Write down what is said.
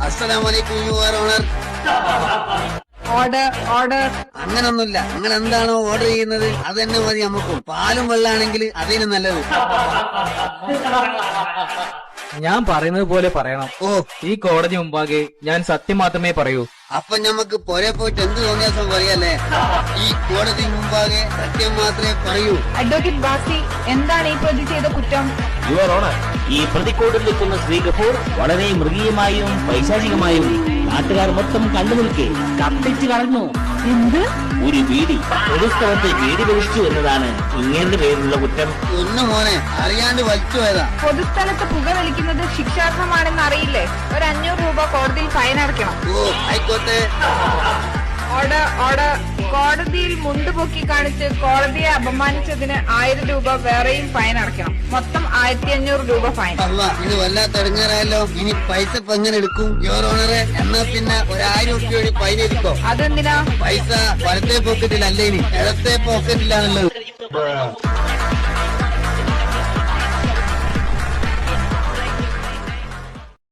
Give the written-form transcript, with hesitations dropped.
അസ്സലാമലൈക്കും your honour. Order. അങ്ങനൊന്നുമില്ല. നിങ്ങൾ എന്താണോ ഓർഡർ ചെയ്യുന്നത് അത് തന്നെ മതി നമുക്കും. പാലും വെള്ളാണെങ്കിൽ അതിന് നല്ലത്. ഞാൻ പറയുന്നത് പോലെ പറയണം. ഓ, ഈ കോടതി മുമ്പാകെ ഞാൻ സത്യം മാത്രമേ പറയൂ. അപ്പൊ ഞമ്മക്ക് പുറേ പോയിട്ട് എന്ത് തോന്നിയാസം പറയല്ലേ? ഈ കോടതി മുമ്പാകെ സത്യം മാത്രമേ പറയൂ. അഡ്വക്കേറ്റ് ബാസി, എന്താണ് ഈ പ്രതി ചെയ്ത കുറ്റം? യുവർ ഓണർ, ഈ പ്രതിക്കൂട്ടിൽ നിൽക്കുന്ന ശ്രീ ഗഫൂർ വളരെ മൃഗീയമായും പൈശാചികമായും നാട്ടുകാർ മൊത്തം കണ്ടു നിൽക്കെ കത്തിച്ചു കളഞ്ഞു. എന്ത്? ഒരു വീടി പൊതുസ്ഥലത്ത് വീടി വലിച്ചു എന്നതാണ് ഇങ്ങേരുടെ പേരിലുള്ള കുറ്റം. ഒന്ന് മോനെ, അറിയാണ്ട് വലിച്ചു പോയതാ. പൊതുസ്ഥലത്ത് പുക വലിക്കുന്നത് ശിക്ഷാർഹമാണെന്ന് അറിയില്ലേ? ഒരു 500 രൂപ കോടതിയിൽ ഫൈൻ അടയ്ക്കണം. ഓ, ആയിക്കോട്ടെ. ഓർഡർ. കോടതിയിൽ മുണ്ട് പൊക്കി കാണിച്ച് കോടതിയെ അപമാനിച്ചതിന് 1000 രൂപ വേറെയും ഫൈൻ അടയ്ക്കണം. മൊത്തം 1500 രൂപ ഫൈൻ. അല്ല, ഇത് വല്ലാത്ത ഇടങ്ങാറായല്ലോ. ഇനി പൈസ ഇപ്പൊ എങ്ങനെ എടുക്കും യുവർ ഓണറെ? എന്നാ പിന്നെ 1000 രൂപ കൂടി ഫൈൻ എടുക്കോ? അതെന്തിനാ? പൈസ വലത്തെ പോക്കറ്റിലല്ലേ, ഇനി ഇടത്തെ പോക്കറ്റിലാണല്ലോ.